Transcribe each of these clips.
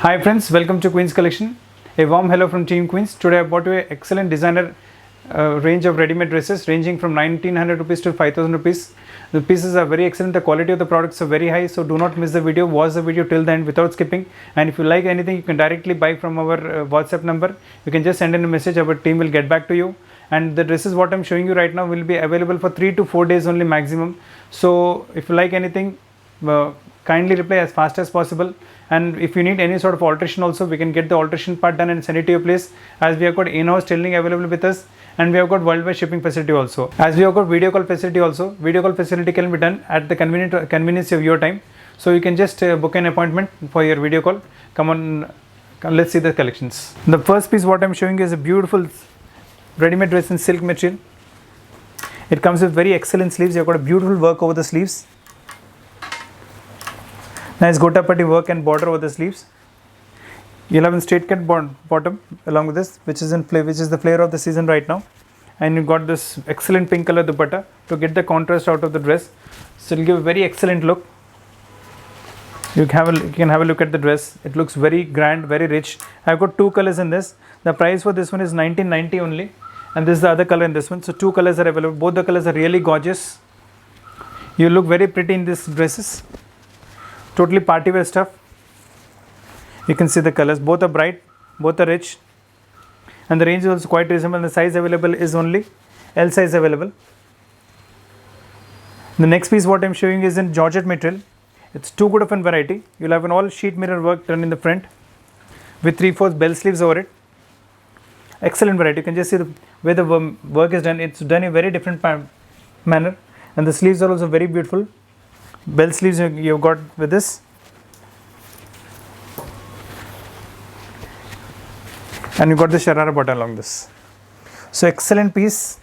Hi friends, welcome to Queens Collection. A warm hello from Team Queens. Today I brought you an excellent designer range of ready-made dresses ranging from 1900 rupees to 5000 rupees. The pieces are very excellent, the quality of the products are very high, so do not miss the video. Watch the video till the end without skipping, and if you like anything you can directly buy from our WhatsApp number. You can just send in a message, our team will get back to you. And the dresses what I'm showing you right now will be available for 3 to 4 days only maximum. So if you like anything, kindly reply as fast as possible. And if you need any sort of alteration also, we can get the alteration part done and send it to your place, as we have got in-house tailoring available with us, and we have got worldwide shipping facility also. As we have got video call facility also. Video call facility can be done at the convenience of your time. So you can just book an appointment for your video call. Come on, let's see the collections. The first piece what I'm showing you is a beautiful ready-made dress in silk material. It comes with very excellent sleeves. You've got a beautiful work over the sleeves. Nice gotapatti work and border over the sleeves. You'll have a straight cut bottom along with this, which is the flavor of the season right now. And you got this excellent pink color dupatta to get the contrast out of the dress. So it'll give a very excellent look. You can have a look at the dress. It looks very grand, very rich. I've got two colors in this. The price for this one is 1990 only, and this is the other color in this one. So two colors are available. Both the colors are really gorgeous. You look very pretty in these dresses. Totally party wear stuff. You can see the colors. Both are bright, both are rich, and the range is also quite reasonable. The size available is only L size available. The next piece what I'm showing is in georgette material. It's too good of a variety. You'll have an all sheet mirror work done in the front with 3/4 bell sleeves over it. Excellent variety. You can just see where the work is done. It's done in a very different manner, and the sleeves are also very beautiful. Bell sleeves you've got with this, and you got the sharara button along this. So excellent piece,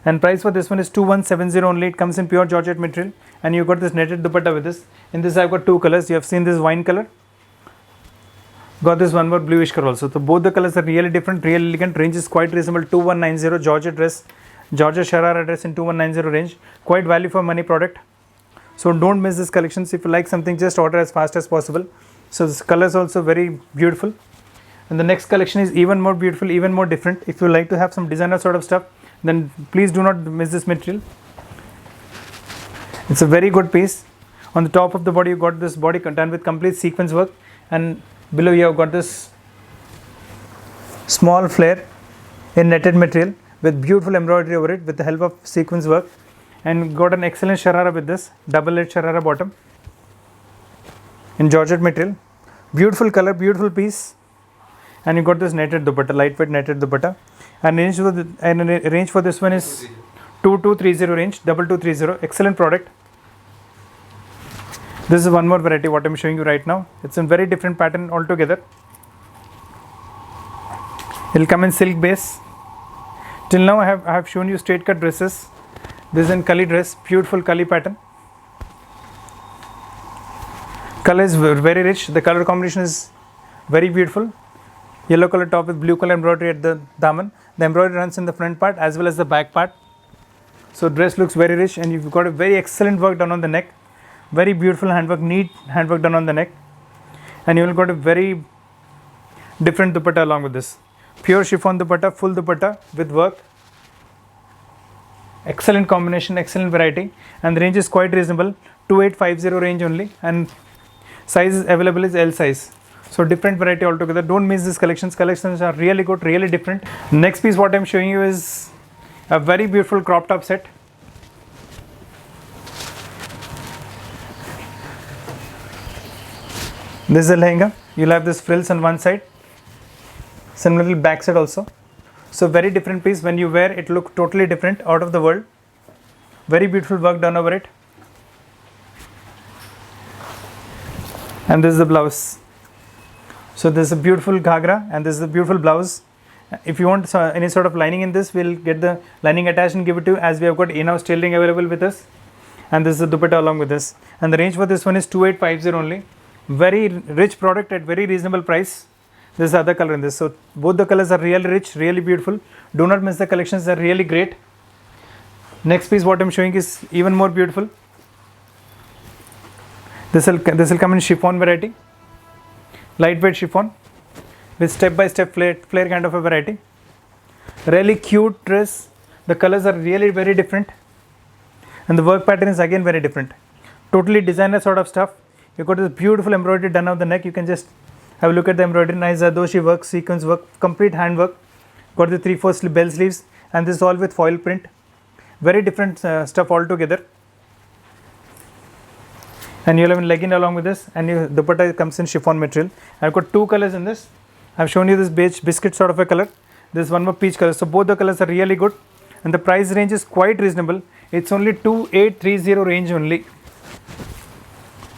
and price for this one is 2170 only. It comes in pure georgette material, and you got this netted dupatta with this. In this I've got two colors. You have seen this wine color, got this one more bluish color also. So both the colors are really different, really elegant. Range is quite reasonable. 2190 georgette dress, georgette sharara dress in 2190 range. Quite value for money product. So don't miss this collections. If you like something, just order as fast as possible. So this color is also very beautiful, and the next collection is even more beautiful, even more different. If you like to have some designer sort of stuff, then please do not miss this material. It's a very good piece. On the top of the body you got this body done with complete sequence work, and below you have got this small flare in netted material with beautiful embroidery over it with the help of sequence work. And got an excellent sharara with this double edged sharara bottom in georgette material. Beautiful color, beautiful piece, and you got this netted dupatta, lightweight netted dupatta. And range for this one is 2230 range, 2230. Excellent product. This is one more variety what I'm showing you right now. It's a very different pattern altogether. It'll come in silk base. Till now I have shown you straight cut dresses. This is in Kali dress, beautiful Kali pattern. Color is very rich. The color combination is very beautiful. Yellow color top with blue color embroidery at the daman. The embroidery runs in the front part as well as the back part. So dress looks very rich, and you've got a very excellent work done on the neck. Very beautiful handwork, neat handwork done on the neck. And you will got a very different dupatta along with this. Pure chiffon dupatta, full dupatta with work. Excellent combination, excellent variety, and the range is quite reasonable. 2850 range only, and size available is L size. So different variety altogether. Don't miss these collections. Collections are really good, really different. Next piece what I'm showing you is a very beautiful crop top set. This is a lehenga. You'll have this frills on one side, similarly back side also. So very different piece. When you wear it, look totally different, out of the world. Very beautiful work done over it. And this is the blouse. So this is a beautiful ghagra, and this is a beautiful blouse. If you want any sort of lining in this, we'll get the lining attached and give it to you, as we have got in-house tailoring available with us. And this is the dupatta along with this. And the range for this one is 2850 only. Very rich product at very reasonable price. This is the other color in this. So both the colors are really rich, really beautiful. Do not miss the collections, they are really great. Next piece what I'm showing is even more beautiful. This will come in chiffon variety. lightweight chiffon with step by step flare kind of a variety. Really cute dress. The colors are really very different and the work pattern is again very different. Totally designer sort of stuff. You got this beautiful embroidery done on the neck. You can just have a look at the embroidery. Nice Zardoshi work, sequence work, complete hand work. Got the 3/4 bell sleeves and this is all with foil print. Very different stuff altogether. And you'll have a legging along with this, and your dupatta comes in chiffon material. I've got two colors in this. I've shown you this beige biscuit sort of a color. This one more peach color. So both the colors are really good, and the price range is quite reasonable. It's only 2830 range only.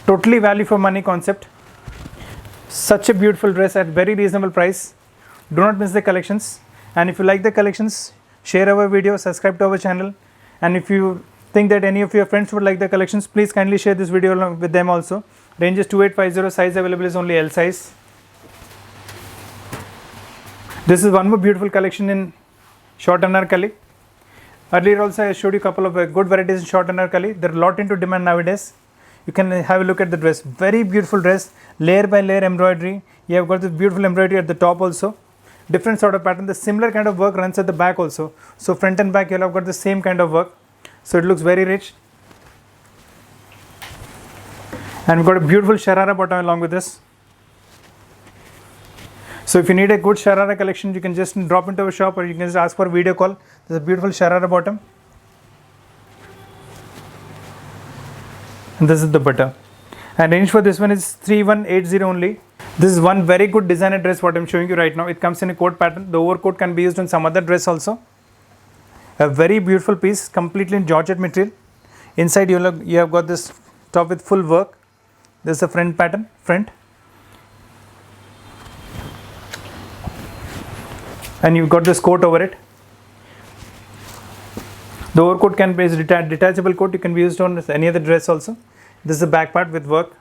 Totally value for money concept. Such a beautiful dress at very reasonable price. Do not miss the collections. And if you like the collections, share our video, subscribe to our channel, and if you think that any of your friends would like the collections, please kindly share this video along with them also. Range is 2850, size available is only L size. This is one more beautiful collection in short anarkali. Earlier also I showed you a couple of good varieties in short anarkali. They're a lot into demand nowadays. You can have a look at the dress. Very beautiful dress, layer by layer embroidery. You have got this beautiful embroidery at the top also. Different sort of pattern. The similar kind of work runs at the back also. So front and back you'll have got the same kind of work. So it looks very rich. And we've got a beautiful sharara bottom along with this. So if you need a good sharara collection, you can just drop into our shop or you can just ask for a video call. There's a beautiful sharara bottom. And this is the dupatta. And range for this one is 3180 only. This is one very good designer dress what I'm showing you right now. It comes in a coat pattern. The overcoat can be used on some other dress also. A very beautiful piece, completely in georgette material. Inside you have got this top with full work. This is the front pattern, front. And you've got this coat over it. The overcoat can be detachable coat. You can be used on any other dress also. This is the back part with work.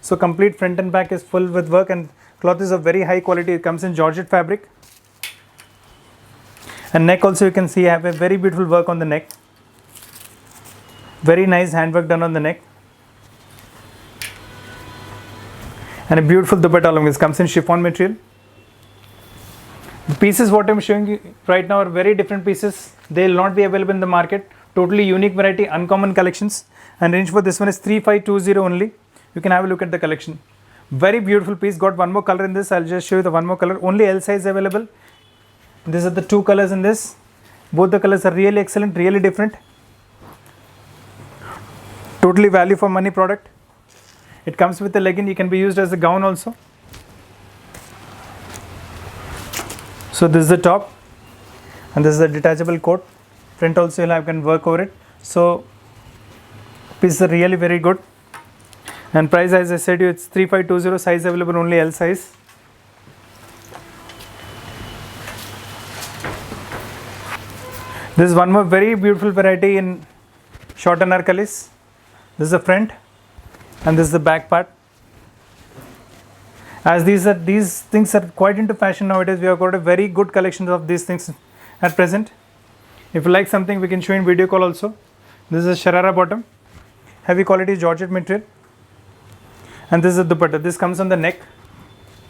So complete front and back is full with work, and cloth is of very high quality. It comes in georgette fabric. And neck also you can see have a very beautiful work on the neck. Very nice handwork done on the neck. And a beautiful dupatta along this. Comes in chiffon material. The pieces what I am showing you right now are very different pieces. They will not be available in the market. Totally unique variety, uncommon collections. And range for this one is 3520 only. You can have a look at the collection. Very beautiful piece. Got one more color in this. I'll just show you the one more color. Only L size available. These are the two colors in this. Both the colors are really excellent, really different. Totally value for money product. It comes with a legging. You can be used as a gown also. So this is the top, and this is a detachable coat. Front also you'll have can work over it. So pieces are really very good. And price, as I said you, it's 3520. Size available only L size. This is one more very beautiful variety in short anarkalis. This is the front and this is the back part. As these things are quite into fashion nowadays, we have got a very good collection of these things at present. If you like something, we can show in video call also. This is a sharara bottom, heavy quality georgette material, and this is the dupatta. This comes on the neck,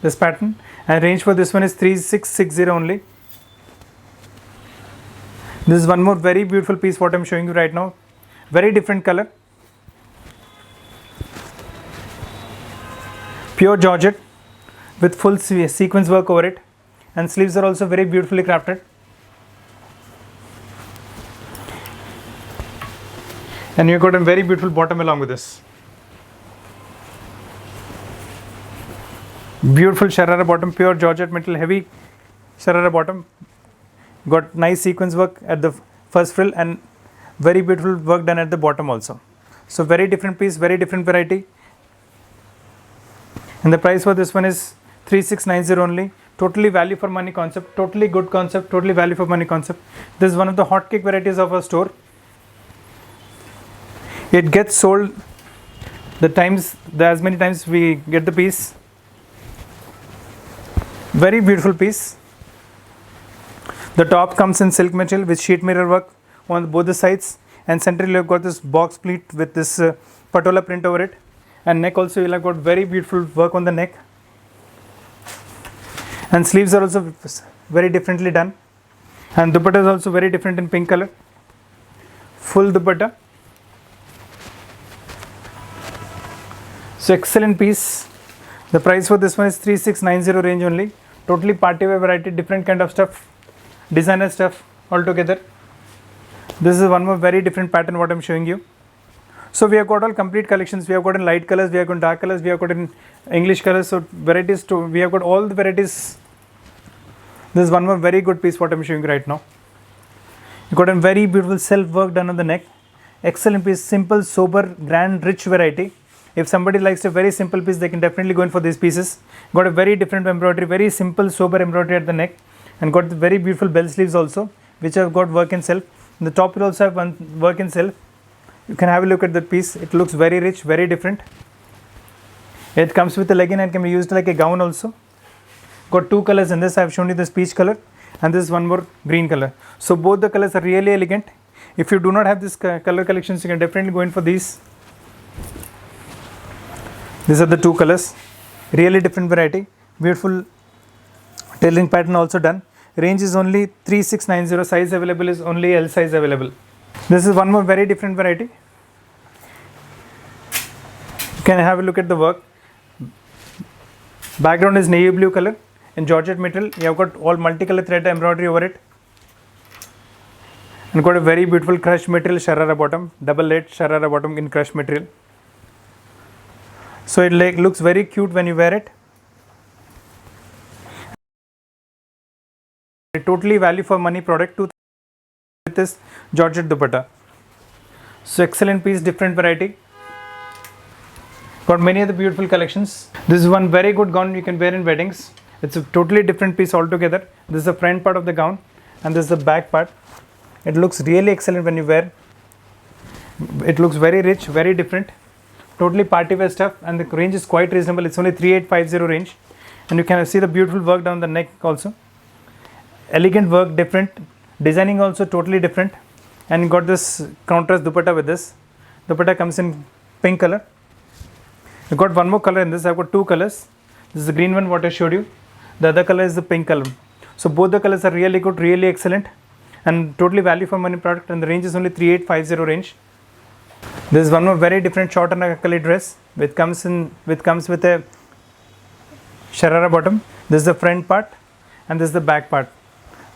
this pattern, and range for this one is 3660 only. This is one more very beautiful piece what I'm showing you right now. Very different color. Pure georgette with full sequence work over it, and sleeves are also very beautifully crafted. And you've got a very beautiful bottom along with this. Beautiful sharara bottom, pure georgette material, heavy sharara bottom. Got nice sequence work at the first frill and very beautiful work done at the bottom also. So very different piece, very different variety. And the price for this one is 3690 only. Totally value for money concept, totally good concept, totally value for money concept. This is one of the hot cake varieties of our store. It gets sold as many times we get the piece. Very beautiful piece. The top comes in silk material with sheet mirror work on both the sides, and centrally you have got this box pleat with this patola print over it, and neck also you have got very beautiful work on the neck. And sleeves are also very differently done, and dupatta is also very different in pink color, full dupatta. So excellent piece. The price for this one is 3690 range only. Totally party wear variety, different kind of stuff, designer stuff altogether. This is one more very different pattern what I'm showing you. So we have got all complete collections. We have got in light colors, we have got in dark colors, we have got in English colors. So varieties too. We have got all the varieties. This is one more very good piece what I'm showing you right now. You got a very beautiful self work done on the neck. Excellent piece, simple, sober, grand, rich variety. If somebody likes a very simple piece, they can definitely go in for these pieces. Got a very different embroidery, very simple, sober embroidery at the neck, and got the very beautiful bell sleeves also, which have got work in self. The top will also have one work in self. You can have a look at that piece. It looks very rich, very different. It comes with a legging and can be used like a gown also. Got two colors in this. I have shown you this peach color and this one more green color. So both the colors are really elegant. If you do not have this color collections, you can definitely go in for these. These are the two colors. Really different variety. Beautiful tailoring pattern also done. Range is only 3690. Size available is only L size available. This is one more very different variety. You can have a look at the work. Background is navy blue color in georgette material. You have got all multicolor thread embroidery over it, and got a very beautiful crushed material sharara bottom, double laid sharara bottom in crushed material. So it looks very cute when you wear it. A totally value for money product with this georgette dupatta. So excellent piece, different variety. Got many other beautiful collections. This is one very good gown you can wear in weddings. It's a totally different piece altogether. This is the front part of the gown and this is the back part. It looks really excellent when you wear. It looks very rich, very different. Totally party wear stuff, and the range is quite reasonable. It's only 3850 range, and you can see the beautiful work down the neck also. Elegant work, different designing also totally different, and you got this contrast dupatta with this. Dupatta comes in pink color. You got one more color in this. I've got two colors. This is the green one what I showed you. The other color is the pink color. So both the colors are really good, really excellent, and totally value for money product, and the range is only 3850 range. This is one more very different short anarkali dress which comes with a sharara bottom. This is the front part and this is the back part.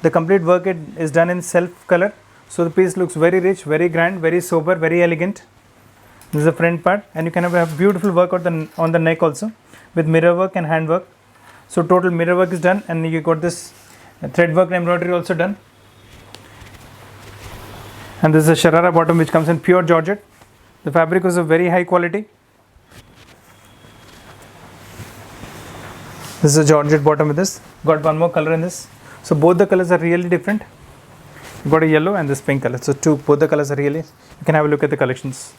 The complete work is done in self color, so the piece looks very rich, very grand, very sober, very elegant. This is the front part, and you can have beautiful work on the neck also with mirror work and hand work. So total mirror work is done, and you got this thread work and embroidery also done. And this is a sharara bottom which comes in pure georgette. The fabric was of very high quality. This is a georgette bottom with this. Got one more color in this. So both the colors are really different. You got a yellow and this pink color. So both the colors are really. You can have a look at the collections.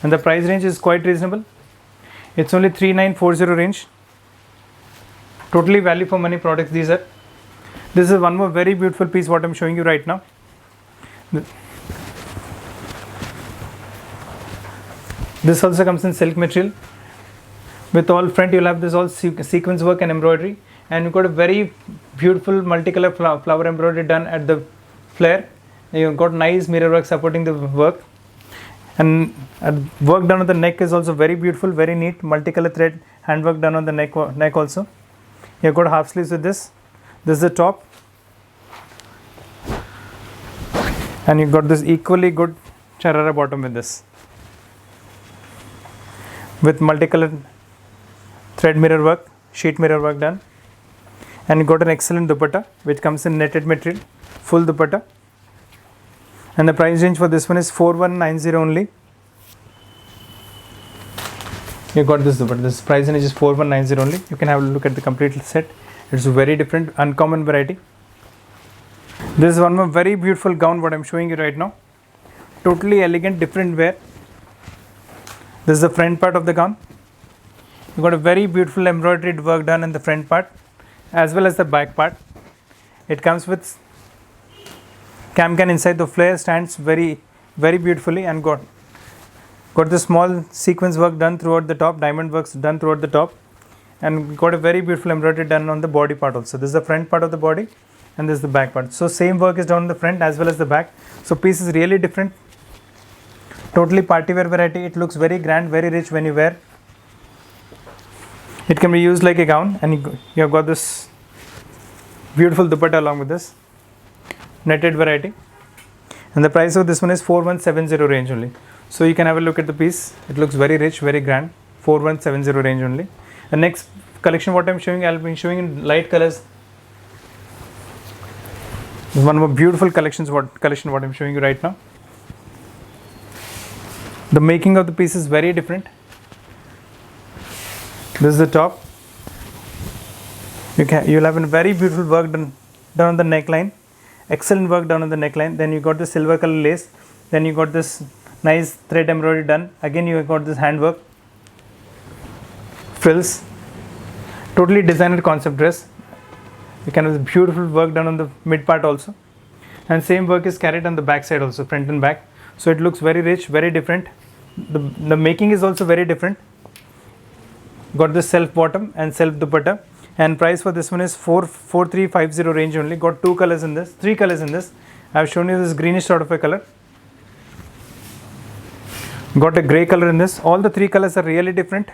And the price range is quite reasonable. It's only 3940 range. Totally value for money products these are. This is one more very beautiful piece what I'm showing you right now. This also comes in silk material. With all front you'll have this all sequence work and embroidery, and you've got a very beautiful multicolor flower embroidery done at the flare. You've got nice mirror work supporting the work, and work done on the neck is also very beautiful, very neat. Multicolor thread handwork done on the neck also. You've got half sleeves with this. This is the top, and you've got this equally good sharara bottom with this, with multicolored thread mirror work, sheet mirror work done, and you got an excellent dupatta which comes in netted material, full dupatta, and the price range for this one is 4190 only. You got this dupatta. This price range is 4190 only. You can have a look at the complete set. It's a very different, uncommon variety. This is one more very beautiful gown what I'm showing you right now. Totally elegant, different wear. This is the front part of the gown. You got a very beautiful embroidered work done in the front part as well as the back part. It comes with can inside. The flare stands very beautifully, and got the small sequence work done throughout the top, diamond works done throughout the top, and got a very beautiful embroidery done on the body part also. This is the front part of the body and this is the back part. So same work is done on the front as well as the back. So piece is really different, totally party wear variety. It looks very grand, very rich when you wear. It can be used like a gown, and you have got this beautiful dupatta along with this netted variety, and the price of this one is 4170 range only. So you can have a look at the piece. It looks very rich, very grand. 4170 range only. The next collection what I'm showing, I'll be showing in light colors. This is one more beautiful collection what I'm showing you right now. The making of the piece is very different. This is the top. You'll have a very beautiful work done on the neckline. Excellent work done on the neckline. Then you got the silver color lace. Then you got this nice thread embroidery done. Again you got this handwork, frills. Totally designer concept dress. You can have beautiful work done on the mid part also. And same work is carried on the back side also, front and back. So it looks very rich, very different. The making is also very different. Got this self bottom and self dupatta, and price for this one is 4350 range only. Got three colors in this. I have shown you this greenish sort of a color. Got a grey color in this. All the three colors are really different.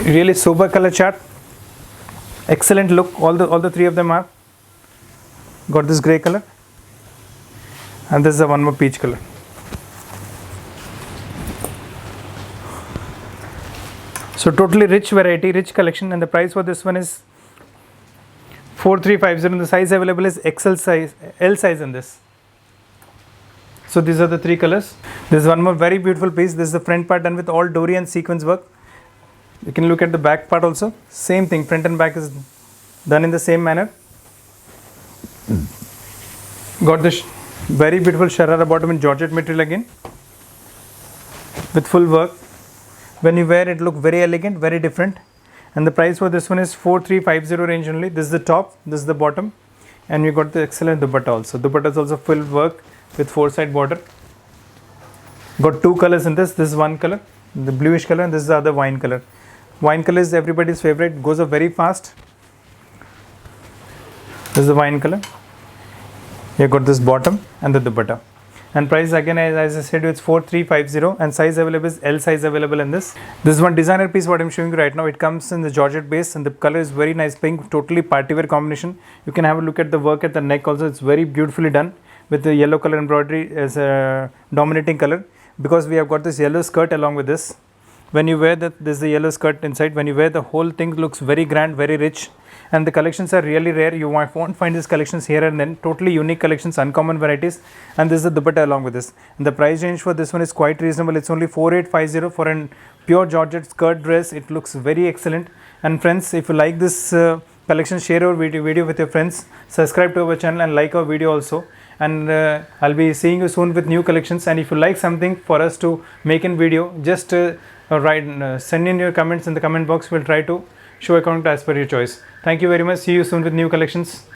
Really sober color chart. Excellent look. All the three of them are. Got this grey color, and this is the one more peach color. So totally rich variety, rich collection, and the price for this one is 4350. And the size available is XL size, L size in this. So these are the three colors. This is one more very beautiful piece. This is the front part done with all dory and sequence work. You can look at the back part also. Same thing, front and back is done in the same manner. Got this very beautiful sharara bottom in georgette material again with full work. When you wear it, look very elegant, very different. And the price for this one is 4350 range only. This is the top, this is the bottom, and you got the excellent dupatta also. Dupatta is also full work with four-side border. Got two colors in this. This is one color, the bluish color, and this is the other wine color. Wine color is everybody's favorite, goes up very fast. This is the wine color. You got this bottom and the dupatta. And price again, as I said, it's 4350, and size available is L size available in this. This is one designer piece what I'm showing you right now. It comes in the georgette base, and the color is very nice pink, totally party wear combination. You can have a look at the work at the neck also. It's very beautifully done with the yellow color embroidery as a dominating color, because we have got this yellow skirt along with this. When you wear that, this is the yellow skirt inside. When you wear, the whole thing looks very grand, very rich. And the collections are really rare. You won't find these collections here and then. Totally unique collections, uncommon varieties. And this is the dupatta along with this. And the price range for this one is quite reasonable. It's only 4850 for a pure georgette skirt dress. It looks very excellent. And friends, if you like this collection, share our video with your friends. Subscribe to our channel and like our video also. And I'll be seeing you soon with new collections. And if you like something for us to make in video, just send in your comments in the comment box. We'll try to show account as per your choice. Thank you very much. See you soon with new collections.